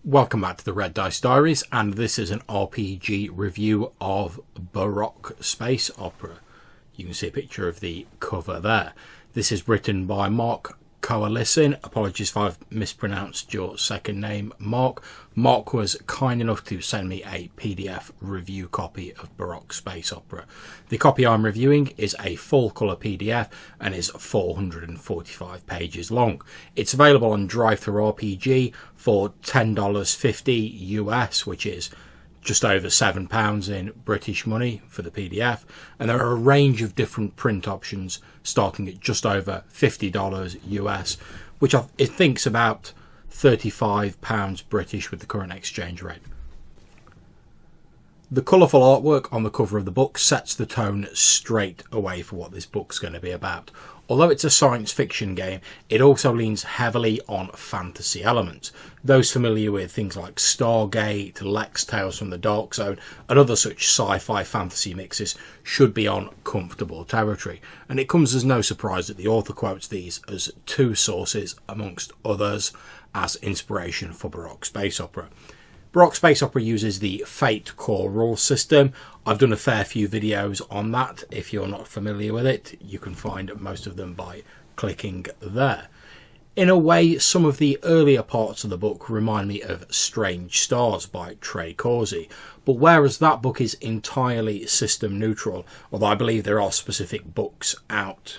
Welcome back to the Red Dice Diaries, and this is an RPG review of Baroque space opera. You can see a picture of the cover there. This is written by Mark Kowaliszyn. Apologies if I've mispronounced your second name, Mark. Mark was kind enough to send me a PDF review copy of Baroque space opera. The copy I'm reviewing is a full colour PDF and is 445 pages long. It's available on Drive-Thru-RPG for $10.50 US, which is just over £7 in British money for the PDF, and there are a range of different print options starting at just over $50 US, which I think's about £35 British with the current exchange rate. The colourful artwork on the cover of the book sets the tone straight away for what this book's going to be about. Although it's a science fiction game, it also leans heavily on fantasy elements. Those familiar with things like Stargate, Lex Tales from the Dark Zone, and other such sci-fi fantasy mixes should be on comfortable territory. And it comes as no surprise that the author quotes these as two sources, amongst others, as inspiration for Baroque space opera. Baroque space opera uses the Fate core rule system. I've done a fair few videos on that. If you're not familiar with it, you can find most of them by clicking there. In a way, some of the earlier parts of the book remind me of Strange Stars by Trey Causey, but whereas that book is entirely system neutral, although I believe there are specific books out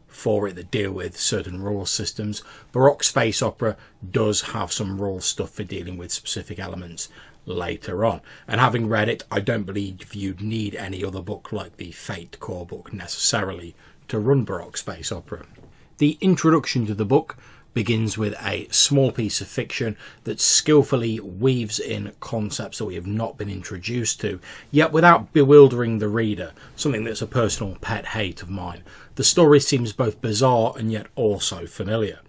for it that deal with certain rule systems, Baroque space opera does have some rule stuff for dealing with specific elements later on. And having read it, I don't believe you'd need any other book like the Fate core book necessarily to run Baroque space opera. The introduction to the book begins with a small piece of fiction that skillfully weaves in concepts that we have not been introduced to, yet without bewildering the reader, something that's a personal pet hate of mine. The story seems both bizarre and yet also familiar.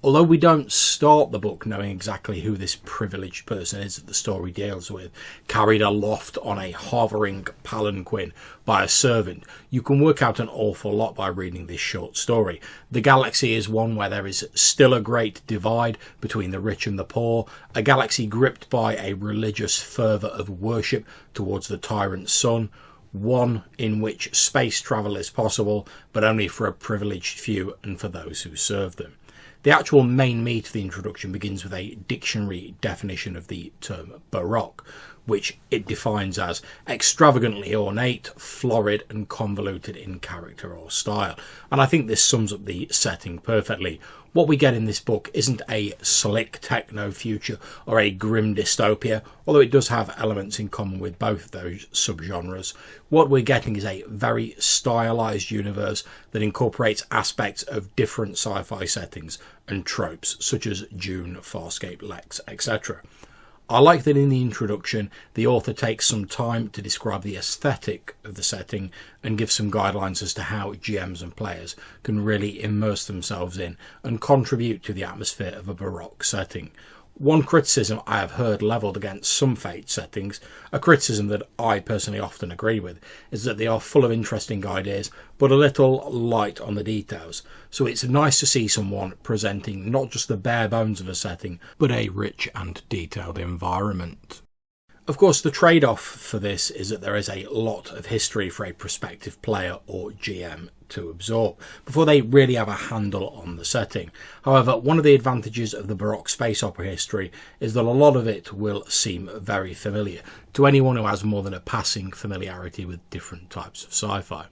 Although we don't start the book knowing exactly who this privileged person is that the story deals with, carried aloft on a hovering palanquin by a servant, you can work out an awful lot by reading this short story. The galaxy is one where there is still a great divide between the rich and the poor, a galaxy gripped by a religious fervour of worship towards the tyrant sun, one in which space travel is possible, but only for a privileged few and for those who serve them. The actual main meat of the introduction begins with a dictionary definition of the term Baroque, which it defines as extravagantly ornate, florid and convoluted in character or style. And I think this sums up the setting perfectly. What we get in this book isn't a slick techno future or a grim dystopia, although it does have elements in common with both of those subgenres. What we're getting is a very stylized universe that incorporates aspects of different sci-fi settings and tropes such as Dune, Farscape, Lex, etc. I like that in the introduction, the author takes some time to describe the aesthetic of the setting and gives some guidelines as to how GMs and players can really immerse themselves in and contribute to the atmosphere of a Baroque setting. One criticism I have heard levelled against some Fate settings, a criticism that I personally often agree with, is that they are full of interesting ideas but a little light on the details. So it's nice to see someone presenting not just the bare bones of a setting, but a rich and detailed environment. Of course, the trade-off for this is that there is a lot of history for a prospective player or GM to absorb before they really have a handle on the setting. However, one of the advantages of the Baroque space opera history is that a lot of it will seem very familiar to anyone who has more than a passing familiarity with different types of sci-fi.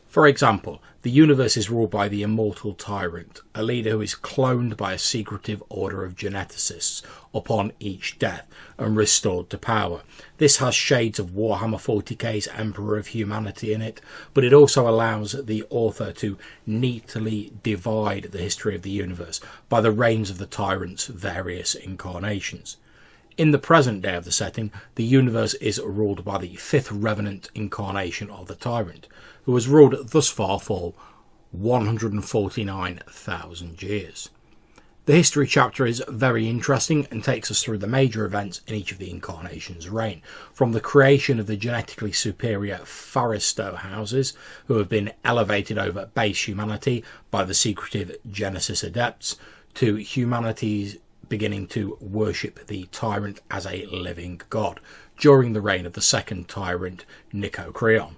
For example, the universe is ruled by the immortal tyrant, a leader who is cloned by a secretive order of geneticists upon each death and restored to power. This has shades of Warhammer 40k's Emperor of Humanity in it, but it also allows the author to neatly divide the history of the universe by the reigns of the tyrant's various incarnations. In the present day of the setting, the universe is ruled by the fifth revenant incarnation of the tyrant, who has ruled thus far for 149,000 years. The history chapter is very interesting and takes us through the major events in each of the incarnations' reign, from the creation of the genetically superior Pharisto houses, who have been elevated over base humanity by the secretive Genesis adepts, to humanity's beginning to worship the tyrant as a living god during the reign of the second tyrant, Nicocreon.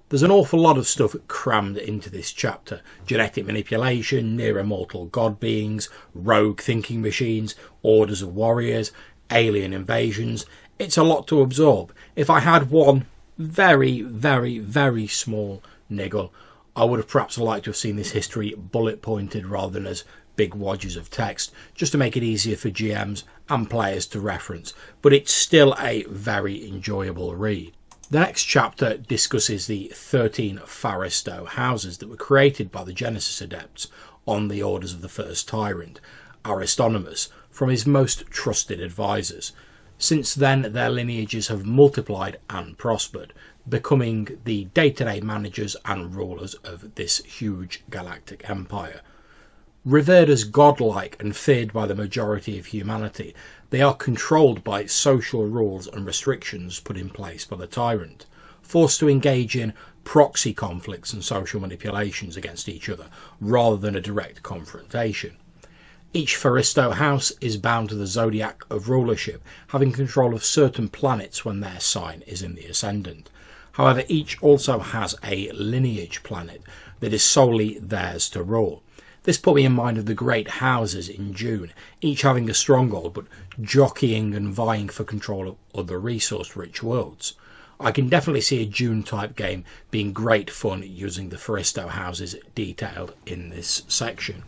There's an awful lot of stuff crammed into this chapter: genetic manipulation, near-immortal god beings, rogue thinking machines, orders of warriors, alien invasions. It's a lot to absorb. If I had one very, very, very small niggle, I would have perhaps liked to have seen this history bullet pointed rather than as big wadges of text, just to make it easier for GMs and players to reference, but it's still a very enjoyable read. The next chapter discusses the 13 Pharisto houses that were created by the Genesis Adepts on the orders of the first tyrant, Aristonomus, from his most trusted advisors. Since then, their lineages have multiplied and prospered, becoming the day-to-day managers and rulers of this huge galactic empire. Revered as godlike and feared by the majority of humanity, they are controlled by social rules and restrictions put in place by the tyrant, forced to engage in proxy conflicts and social manipulations against each other, rather than a direct confrontation. Each Pharisto house is bound to the zodiac of rulership, having control of certain planets when their sign is in the ascendant. However, each also has a lineage planet that is solely theirs to rule. This put me in mind of the great houses in June, each having a stronghold but jockeying and vying for control of other resource-rich worlds. I can definitely see a June-type game being great fun using the Pharisto houses detailed in this section.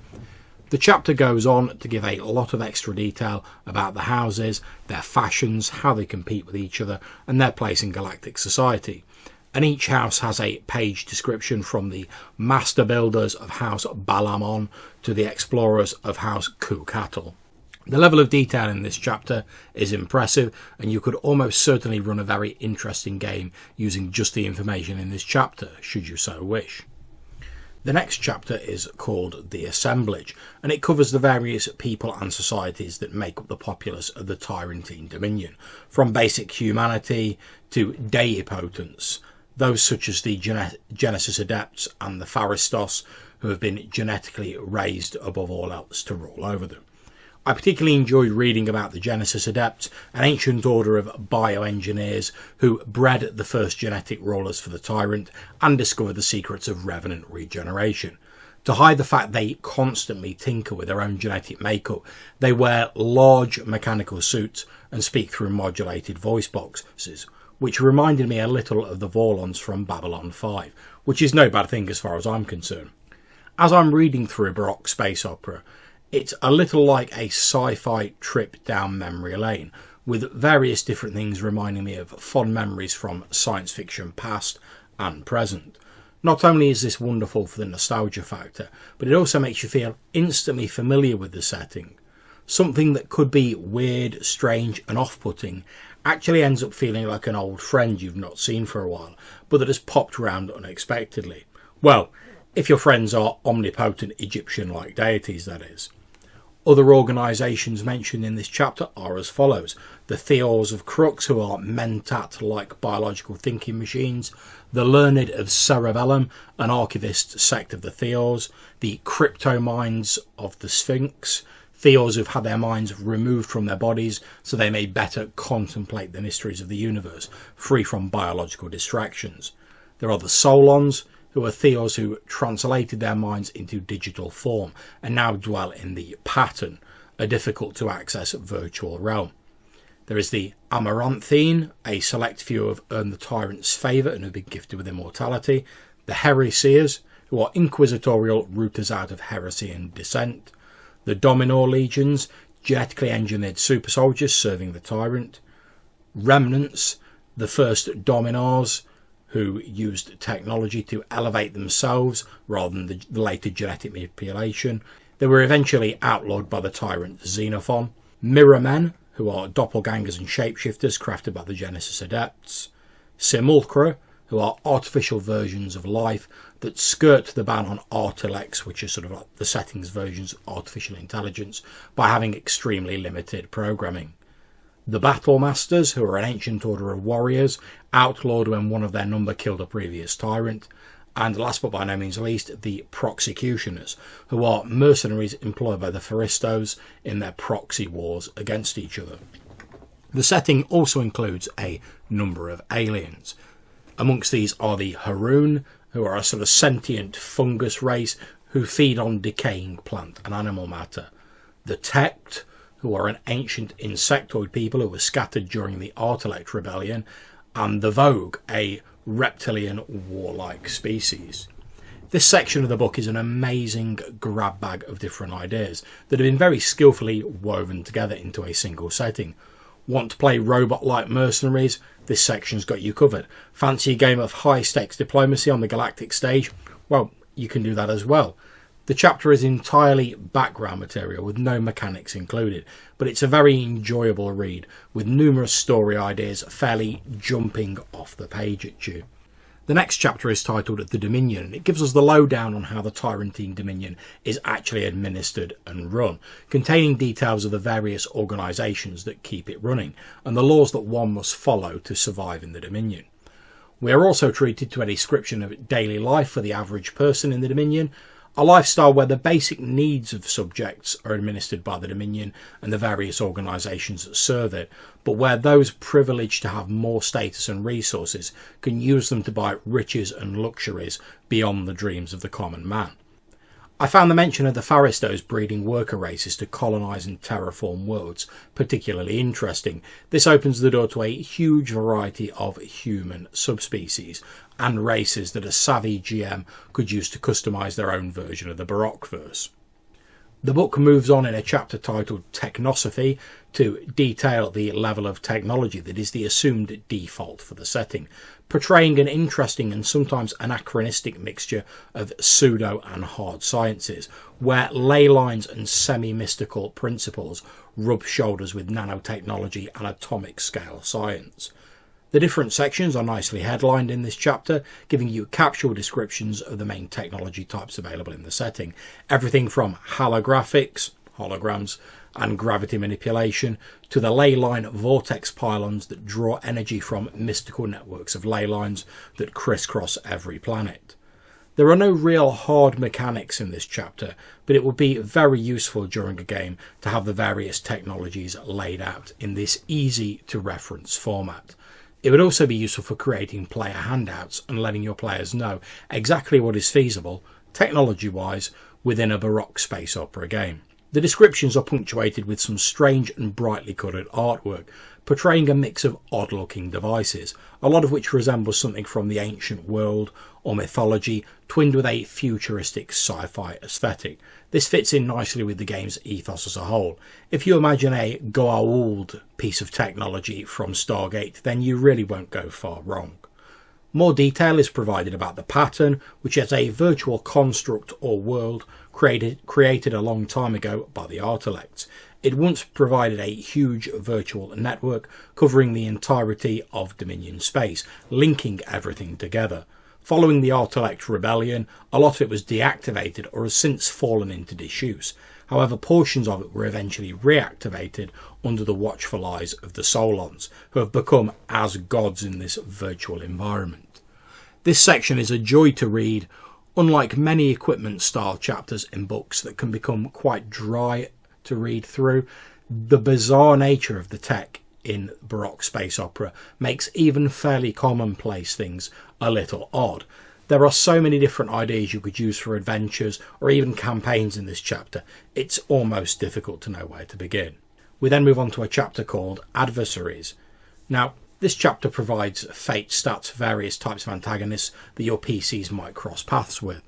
The chapter goes on to give a lot of extra detail about the houses, their fashions, how they compete with each other, and their place in galactic society. And each house has a page description, from the master builders of House Balamon to the explorers of House Kukatl. The level of detail in this chapter is impressive, and you could almost certainly run a very interesting game using just the information in this chapter, should you so wish. The next chapter is called The Assemblage, and it covers the various people and societies that make up the populace of the Tyrantine Dominion, from basic humanity to deipotents, those such as the Genesis Adepts and the Pharistos, who have been genetically raised above all else to rule over them. I particularly enjoyed reading about the Genesis Adepts, an ancient order of bioengineers who bred the first genetic rulers for the tyrant and discovered the secrets of revenant regeneration. To hide the fact they constantly tinker with their own genetic makeup, they wear large mechanical suits and speak through modulated voice boxes, which reminded me a little of the Vorlons from Babylon 5, which is no bad thing as far as I'm concerned. As I'm reading through a Baroque space opera, it's a little like a sci-fi trip down memory lane, with various different things reminding me of fond memories from science fiction past and present. Not only is this wonderful for the nostalgia factor, but it also makes you feel instantly familiar with the setting. Something that could be weird, strange and off-putting actually ends up feeling like an old friend you've not seen for a while, but that has popped round unexpectedly. Well, if your friends are omnipotent Egyptian-like deities, that is. Other organisations mentioned in this chapter are as follows: the Theors of Crux, who are mentat-like biological thinking machines; the Learned of Cerebellum, an archivist sect of the Theors; the Cryptominds of the Sphinx, Theors who've had their minds removed from their bodies so they may better contemplate the mysteries of the universe, free from biological distractions. There are the Solons, who are Theors who translated their minds into digital form and now dwell in the Pattern, a difficult to access virtual realm. There is the Amaranthine, a select few who have earned the tyrant's favour and have been gifted with immortality; the Heresiers, who are inquisitorial rooters out of heresy and dissent; the Dominor legions, genetically engineered super soldiers serving the tyrant; Remnants, the first Dominors, who used technology to elevate themselves rather than the later genetic manipulation. They were eventually outlawed by the tyrant Xenophon. Mirror Men, who are doppelgangers and shapeshifters crafted by the Genesis Adepts. Simulacra, who are artificial versions of life that skirt the ban on Artilex, which are sort of like the settings versions of artificial intelligence, by having extremely limited programming. The Battle Masters, who are an ancient order of warriors, outlawed when one of their number killed a previous tyrant. And last but by no means least, the Prosecutioners, who are mercenaries employed by the Pharistos in their proxy wars against each other. The setting also includes a number of aliens. Amongst these are the Haroon, who are a sort of sentient fungus race who feed on decaying plant and animal matter. The Tect, who are an ancient insectoid people who were scattered during the Artelect Rebellion, and the Vogue, a reptilian warlike species. This section of the book is an amazing grab bag of different ideas that have been very skillfully woven together into a single setting. Want to play robot-like mercenaries? This section's got you covered. Fancy a game of high-stakes diplomacy on the galactic stage? Well, you can do that as well. The chapter is entirely background material with no mechanics included, but it's a very enjoyable read with numerous story ideas fairly jumping off the page at you. The next chapter is titled The Dominion, and it gives us the lowdown on how the Tyrantine Dominion is actually administered and run, containing details of the various organisations that keep it running and the laws that one must follow to survive in the Dominion. We are also treated to a description of daily life for the average person in the Dominion, a lifestyle where the basic needs of subjects are administered by the Dominion and the various organisations that serve it, but where those privileged to have more status and resources can use them to buy riches and luxuries beyond the dreams of the common man. I found the mention of the Pharistos breeding worker races to colonise and terraform worlds particularly interesting. This opens the door to a huge variety of human subspecies and races that a savvy GM could use to customise their own version of the Baroque verse. The book moves on in a chapter titled Technosophy to detail the level of technology that is the assumed default for the setting, portraying an interesting and sometimes anachronistic mixture of pseudo and hard sciences, where ley lines and semi-mystical principles rub shoulders with nanotechnology and atomic scale science. The different sections are nicely headlined in this chapter, giving you capsule descriptions of the main technology types available in the setting. Everything from holographics, holograms, and gravity manipulation, to the ley line vortex pylons that draw energy from mystical networks of ley lines that crisscross every planet. There are no real hard mechanics in this chapter, but it would be very useful during a game to have the various technologies laid out in this easy to reference format. It would also be useful for creating player handouts and letting your players know exactly what is feasible, technology-wise, within a Baroque space opera game. The descriptions are punctuated with some strange and brightly coloured artwork, portraying a mix of odd-looking devices, a lot of which resembles something from the ancient world or mythology, twinned with a futuristic sci-fi aesthetic. This fits in nicely with the game's ethos as a whole. If you imagine a Goa'uld piece of technology from Stargate, then you really won't go far wrong. More detail is provided about the pattern, which is a virtual construct or world created a long time ago by the Artelects. It once provided a huge virtual network covering the entirety of Dominion space, linking everything together. Following the Artelect Rebellion, a lot of it was deactivated or has since fallen into disuse. However, portions of it were eventually reactivated under the watchful eyes of the Solons, who have become as gods in this virtual environment. This section is a joy to read, unlike many equipment-style chapters in books that can become quite dry to read through. The bizarre nature of the tech in Baroque space opera makes even fairly commonplace things a little odd. There are so many different ideas you could use for adventures or even campaigns in this chapter, it's almost difficult to know where to begin. We then move on to a chapter called Adversaries. Now, this chapter provides fate stats for various types of antagonists that your PCs might cross paths with.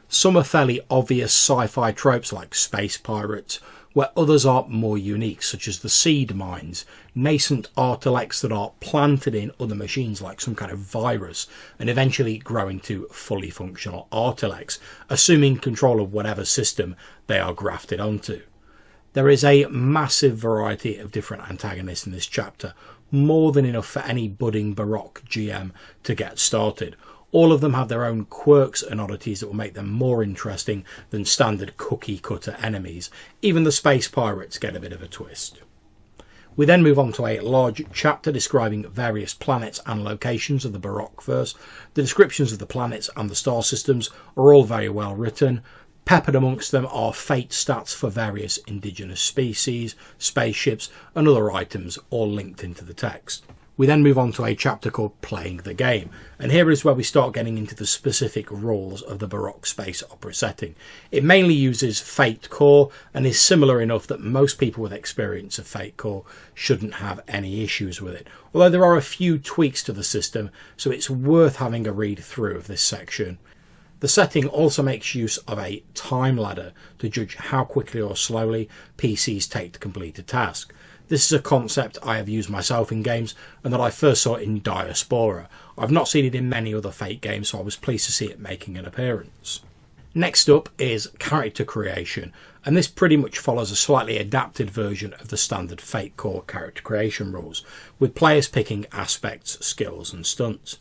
Some are fairly obvious sci-fi tropes like space pirates, where others are more unique, such as the seed mines, nascent artelects that are planted in other machines like some kind of virus, and eventually grow into fully functional artelects, assuming control of whatever system they are grafted onto. There is a massive variety of different antagonists in this chapter, more than enough for any budding Baroque GM to get started. All of them have their own quirks and oddities that will make them more interesting than standard cookie-cutter enemies. Even the space pirates get a bit of a twist. We then move on to a large chapter describing various planets and locations of the Baroque verse. The descriptions of the planets and the star systems are all very well written. Peppered amongst them are fate stats for various indigenous species, spaceships and other items, all linked into the text. We then move on to a chapter called Playing the Game, and here is where we start getting into the specific rules of the Baroque space opera setting. It mainly uses Fate Core and is similar enough that most people with experience of Fate Core shouldn't have any issues with it, although there are a few tweaks to the system, so it's worth having a read through of this section. The setting also makes use of a time ladder to judge how quickly or slowly PCs take to complete a task. This is a concept I have used myself in games and that I first saw in Diaspora. I've not seen it in many other Fate games, so I was pleased to see it making an appearance. Next up is character creation, and this pretty much follows a slightly adapted version of the standard Fate Core character creation rules, with players picking aspects, skills and stunts.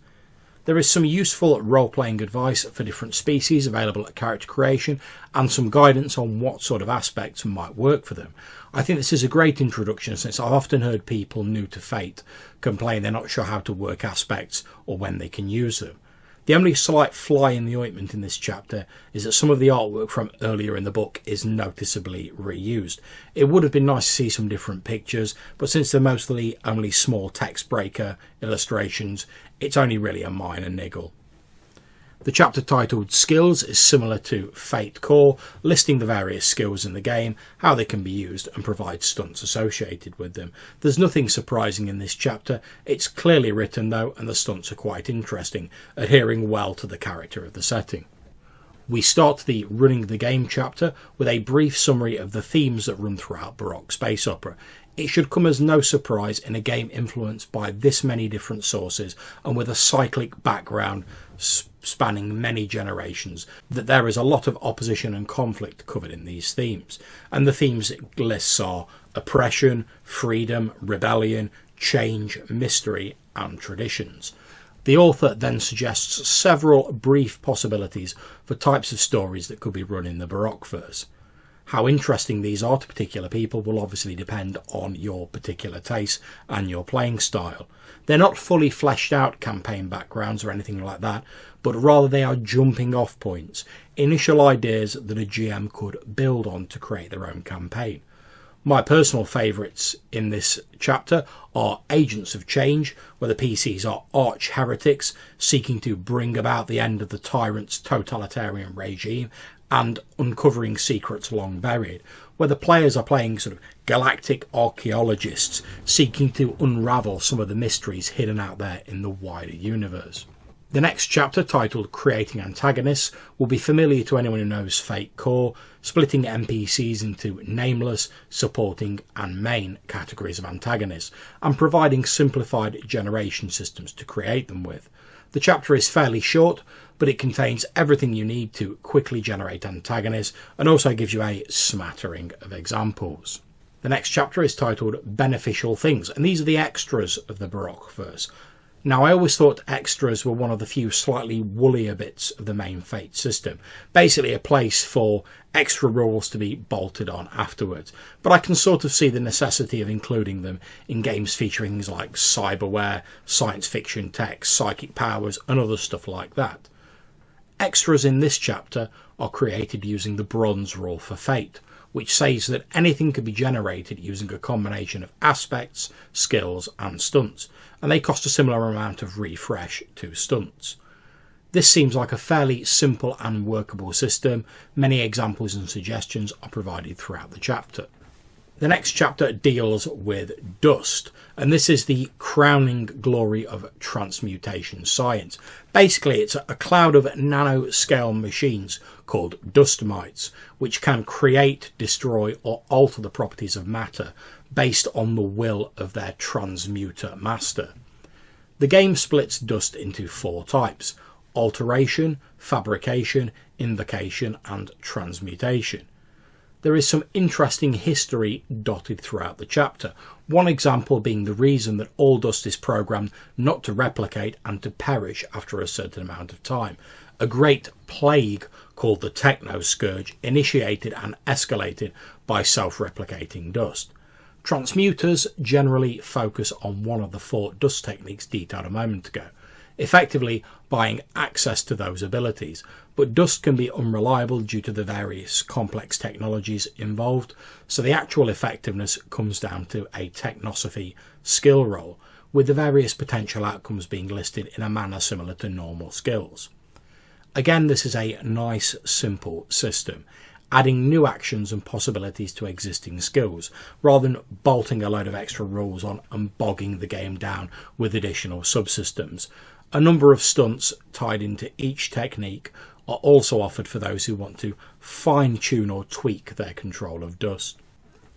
There is some useful role-playing advice for different species available at character creation and some guidance on what sort of aspects might work for them. I think this is a great introduction, since I've often heard people new to Fate complain they're not sure how to work aspects or when they can use them. The only slight fly in the ointment in this chapter is that some of the artwork from earlier in the book is noticeably reused. It would have been nice to see some different pictures, but since they're mostly only small text breaker illustrations, it's only really a minor niggle. The chapter titled Skills is similar to Fate Core, listing the various skills in the game, how they can be used and provide stunts associated with them. There's nothing surprising in this chapter. It's clearly written though, and the stunts are quite interesting, adhering well to the character of the setting. We start the Running the Game chapter with a brief summary of the themes that run throughout Baroque space opera. It should come as no surprise in a game influenced by this many different sources and with a cyclic background spanning many generations that there is a lot of opposition and conflict covered in these themes. And the themes it lists are oppression, freedom, rebellion, change, mystery and traditions. The author then suggests several brief possibilities for types of stories that could be run in the Baroque verse. How interesting these are to particular people will obviously depend on your particular taste and your playing style. They're not fully fleshed out campaign backgrounds or anything like that, but rather they are jumping off points, initial ideas that a GM could build on to create their own campaign. My personal favourites in this chapter are Agents of Change, where the PCs are arch heretics seeking to bring about the end of the tyrant's totalitarian regime, and Uncovering Secrets Long Buried, where the players are playing sort of galactic archaeologists seeking to unravel some of the mysteries hidden out there in the wider universe. The next chapter, titled Creating Antagonists, will be familiar to anyone who knows Fate Core, splitting NPCs into nameless, supporting and main categories of antagonists, and providing simplified generation systems to create them with. The chapter is fairly short, but it contains everything you need to quickly generate antagonists and also gives you a smattering of examples. The next chapter is titled Beneficial Things, and these are the extras of the Baroque verse. Now, I always thought extras were one of the few slightly woollier bits of the main Fate system, basically a place for extra rules to be bolted on afterwards, but I can sort of see the necessity of including them in games featuring things like cyberware, science fiction text, psychic powers and other stuff like that. Extras in this chapter are created using the bronze rule for Fate, which says that anything can be generated using a combination of aspects, skills and stunts, and they cost a similar amount of refresh to stunts. This seems like a fairly simple and workable system. Many examples and suggestions are provided throughout the chapter. The next chapter deals with dust, and this is the crowning glory of transmutation science. Basically, it's a cloud of nanoscale machines called dust mites, which can create, destroy, or alter the properties of matter based on the will of their transmuter master. The game splits dust into 4 types: alteration, fabrication, invocation, and transmutation. There is some interesting history dotted throughout the chapter, one example being the reason that all dust is programmed not to replicate and to perish after a certain amount of time. A great plague called the Techno Scourge initiated and escalated by self-replicating dust. Transmuters generally focus on one of the 4 dust techniques detailed a moment ago, effectively buying access to those abilities, but dust can be unreliable due to the various complex technologies involved, so the actual effectiveness comes down to a technosophy skill roll, with the various potential outcomes being listed in a manner similar to normal skills. Again, this is a nice, simple system, adding new actions and possibilities to existing skills, rather than bolting a load of extra rules on and bogging the game down with additional subsystems. A number of stunts tied into each technique are also offered for those who want to fine-tune or tweak their control of dust.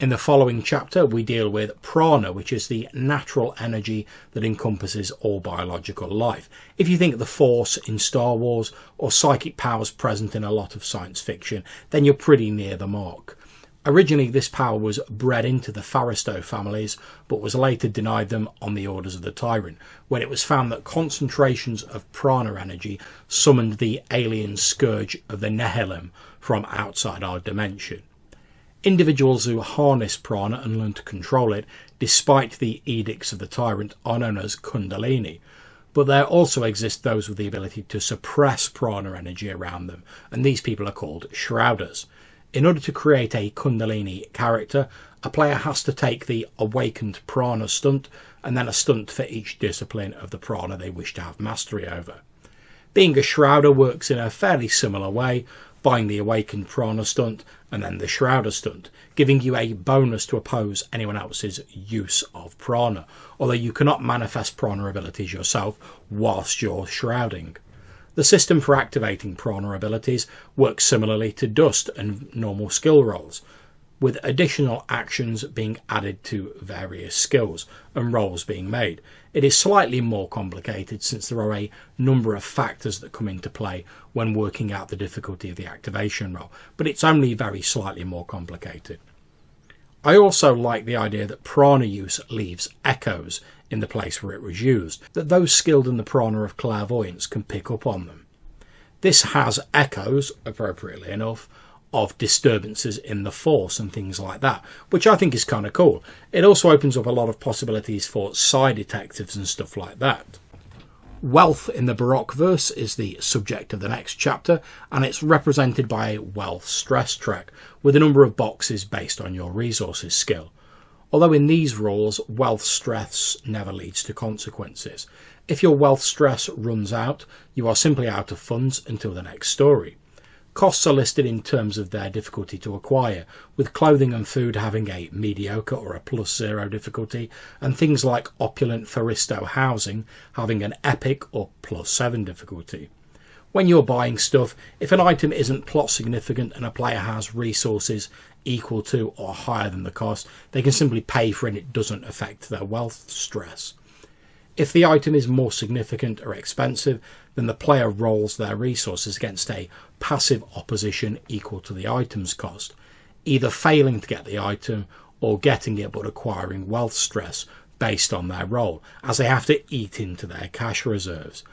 In the following chapter, we deal with Prana, which is the natural energy that encompasses all biological life. If you think of the Force in Star Wars or psychic powers present in a lot of science fiction, then you're pretty near the mark. Originally, this power was bred into the Pharisto families, but was later denied them on the orders of the Tyrant, when it was found that concentrations of prana energy summoned the alien scourge of the Nehilim from outside our dimension. Individuals who harness prana and learn to control it, despite the edicts of the Tyrant, are known as Kundalini. But there also exist those with the ability to suppress prana energy around them, and these people are called Shrouders. In order to create a Kundalini character, a player has to take the awakened prana stunt, and then a stunt for each discipline of the prana they wish to have mastery over. Being a Shrouder works in a fairly similar way, buying the awakened prana stunt and then the Shrouder stunt, giving you a bonus to oppose anyone else's use of prana, although you cannot manifest prana abilities yourself whilst you're shrouding. The system for activating prana abilities works similarly to dust and normal skill rolls, with additional actions being added to various skills and rolls being made. It is slightly more complicated since there are a number of factors that come into play when working out the difficulty of the activation roll, but it's only very slightly more complicated. I also like the idea that prana use leaves echoes in the place where it was used, that those skilled in the prana of clairvoyance can pick up on them. This has echoes, appropriately enough, of disturbances in the Force and things like that, which I think is kind of cool. It also opens up a lot of possibilities for psi detectives and stuff like that. Wealth in the Baroque verse is the subject of the next chapter, and it's represented by a wealth stress track with a number of boxes based on your resources skill. Although in these rules, wealth stress never leads to consequences. If your wealth stress runs out, you are simply out of funds until the next story. Costs are listed in terms of their difficulty to acquire, with clothing and food having a mediocre or a +0 difficulty, and things like opulent Faristo housing having an epic or +7 difficulty. When you're buying stuff, if an item isn't plot significant and a player has resources equal to or higher than the cost, they can simply pay for it and it doesn't affect their wealth stress. If the item is more significant or expensive, then the player rolls their resources against a passive opposition equal to the item's cost, either failing to get the item or getting it but acquiring wealth stress based on their roll, as they have to eat into their cash reserves.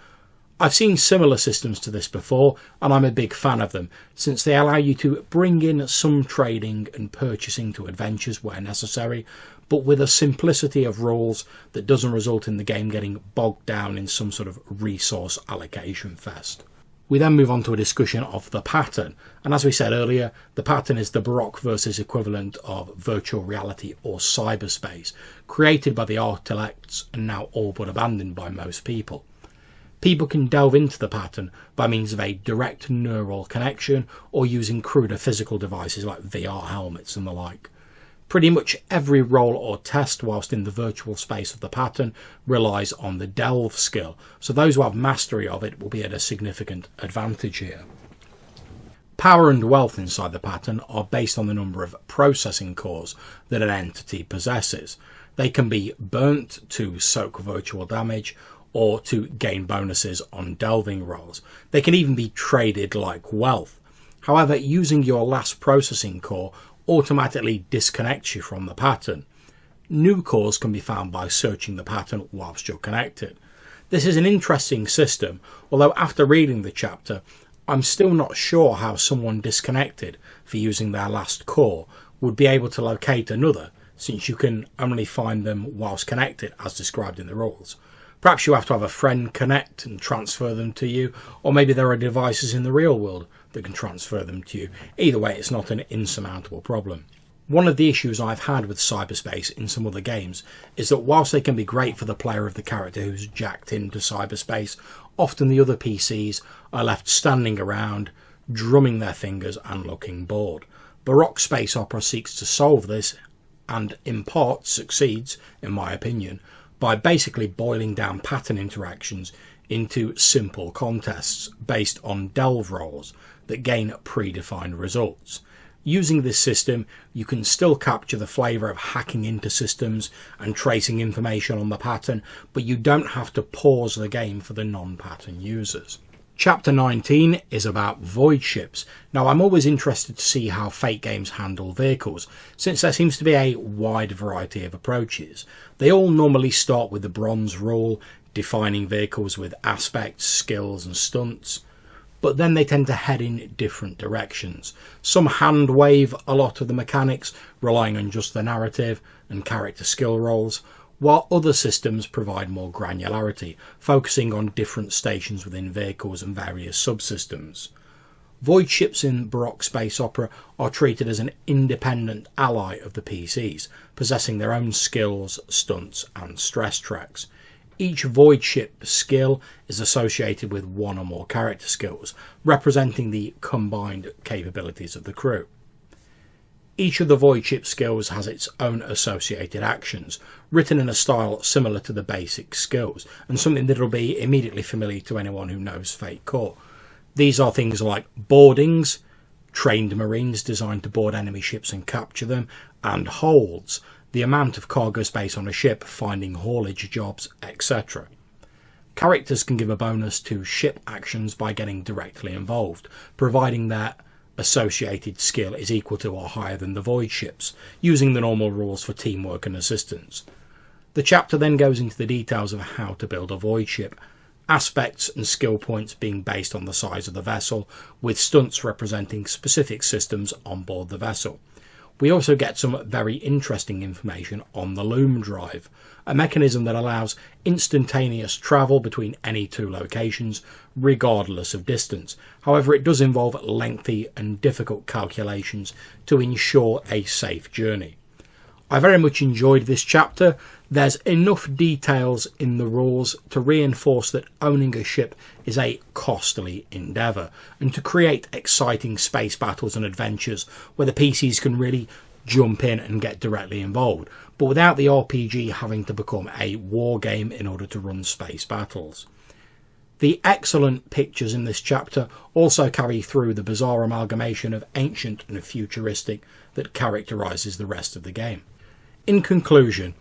I've seen similar systems to this before, and I'm a big fan of them, since they allow you to bring in some trading and purchasing to adventures where necessary, but with a simplicity of rules that doesn't result in the game getting bogged down in some sort of resource allocation fest. We then move on to a discussion of the pattern, and as we said earlier, the pattern is the Baroque versus equivalent of virtual reality or cyberspace, created by the architects and now all but abandoned by most people. People can delve into the pattern by means of a direct neural connection or using cruder physical devices like VR helmets and the like. Pretty much every roll or test whilst in the virtual space of the pattern relies on the delve skill, so those who have mastery of it will be at a significant advantage here. Power and wealth inside the pattern are based on the number of processing cores that an entity possesses. They can be burnt to soak virtual damage or to gain bonuses on delving rolls. They can even be traded like wealth. However, using your last processing core automatically disconnects you from the pattern. New cores can be found by searching the pattern whilst you're connected. This is an interesting system, although after reading the chapter, I'm still not sure how someone disconnected for using their last core would be able to locate another, since you can only find them whilst connected as described in the rules. Perhaps you have to have a friend connect and transfer them to you, or maybe there are devices in the real world that can transfer them to you. Either way, it's not an insurmountable problem. One of the issues I've had with cyberspace in some other games is that whilst they can be great for the player of the character who's jacked into cyberspace, often the other PCs are left standing around, drumming their fingers and looking bored. Baroque space opera seeks to solve this and in part succeeds, in my opinion, by basically boiling down pattern interactions into simple contests based on delve roles that gain predefined results. Using this system, you can still capture the flavour of hacking into systems and tracing information on the pattern, but you don't have to pause the game for the non-pattern users. Chapter 19 is about void ships. Now, I'm always interested to see how Fate games handle vehicles, since there seems to be a wide variety of approaches. They all normally start with the bronze rule, defining vehicles with aspects, skills and stunts, but then they tend to head in different directions. Some hand wave a lot of the mechanics, relying on just the narrative and character skill rolls, while other systems provide more granularity, focusing on different stations within vehicles and various subsystems. Void ships in Baroque space opera are treated as an independent ally of the PCs, possessing their own skills, stunts and stress tracks. Each void ship skill is associated with one or more character skills, representing the combined capabilities of the crew. Each of the void ship skills has its own associated actions, written in a style similar to the basic skills, and something that will be immediately familiar to anyone who knows Fate Core. These are things like boardings, trained marines designed to board enemy ships and capture them, and holds, the amount of cargo space on a ship, finding haulage jobs, etc. Characters can give a bonus to ship actions by getting directly involved, providing their associated skill is equal to or higher than the void ships, using the normal rules for teamwork and assistance. The chapter then goes into the details of how to build a void ship, aspects and skill points being based on the size of the vessel, with stunts representing specific systems on board the vessel. We also get some very interesting information on the loom drive, a mechanism that allows instantaneous travel between any two locations, regardless of distance. However, it does involve lengthy and difficult calculations to ensure a safe journey. I very much enjoyed this chapter. There's enough details in the rules to reinforce that owning a ship is a costly endeavour, and to create exciting space battles and adventures where the PCs can really jump in and get directly involved, but without the RPG having to become a war game in order to run space battles. The excellent pictures in this chapter also carry through the bizarre amalgamation of ancient and futuristic that characterises the rest of the game. In conclusion,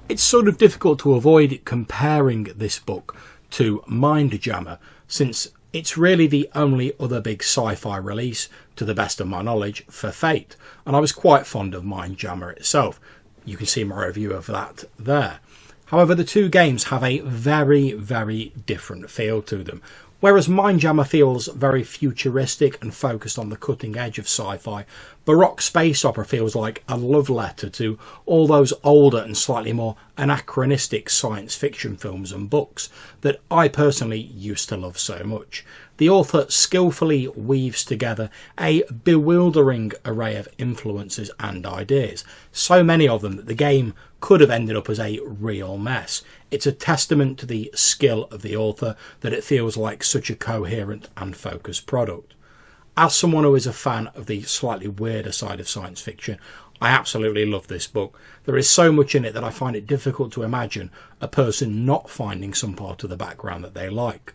it's sort of difficult to avoid comparing this book to Mindjammer, since it's really the only other big sci-fi release, to the best of my knowledge, for Fate, and I was quite fond of Mindjammer itself. You can see my review of that there. However, the two games have a very, very different feel to them. Whereas Mindjammer feels very futuristic and focused on the cutting edge of sci-fi, Baroque space opera feels like a love letter to all those older and slightly more anachronistic science fiction films and books that I personally used to love so much. The author skillfully weaves together a bewildering array of influences and ideas, so many of them that the game could have ended up as a real mess. It's a testament to the skill of the author that it feels like such a coherent and focused product. As someone who is a fan of the slightly weirder side of science fiction, I absolutely love this book. There is so much in it that I find it difficult to imagine a person not finding some part of the background that they like.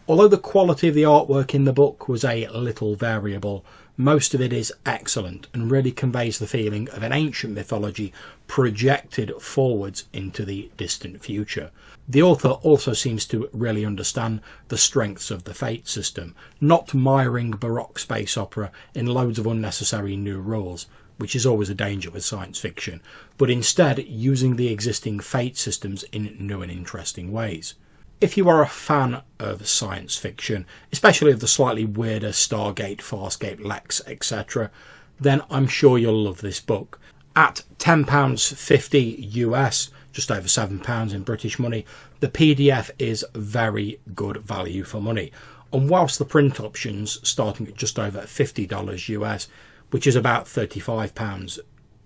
Although the quality of the artwork in the book was a little variable, most of it is excellent and really conveys the feeling of an ancient mythology projected forwards into the distant future. The author also seems to really understand the strengths of the Fate system, not miring Baroque space opera in loads of unnecessary new rules, which is always a danger with science fiction, but instead using the existing Fate systems in new and interesting ways. If you are a fan of science fiction, especially of the slightly weirder Stargate, Farscape, Lex, etc., then I'm sure you'll love this book. At £10.50 US, just over £7 in British money, the PDF is very good value for money. And whilst the print options, starting at just over $50 US, which is about £35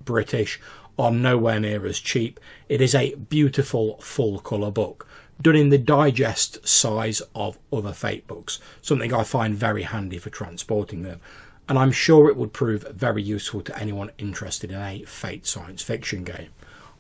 British, are nowhere near as cheap, it is a beautiful full colour book, done in the digest size of other Fate books, something I find very handy for transporting them. And I'm sure it would prove very useful to anyone interested in a Fate science fiction game.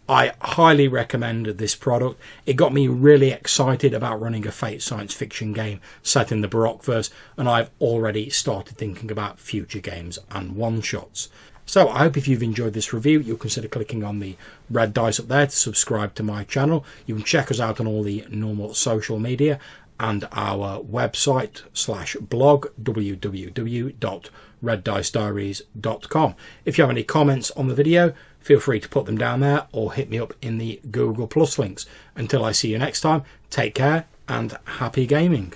I highly recommend this product. It got me really excited about running a Fate science fiction game set in the Baroque verse, and I've already started thinking about future games and one-shots. So I hope if you've enjoyed this review, you'll consider clicking on the red dice up there to subscribe to my channel. You can check us out on all the normal social media and our website / blog, www.reddicediaries.com. If you have any comments on the video, feel free to put them down there or hit me up in the Google Plus links. Until I see you next time, take care and happy gaming.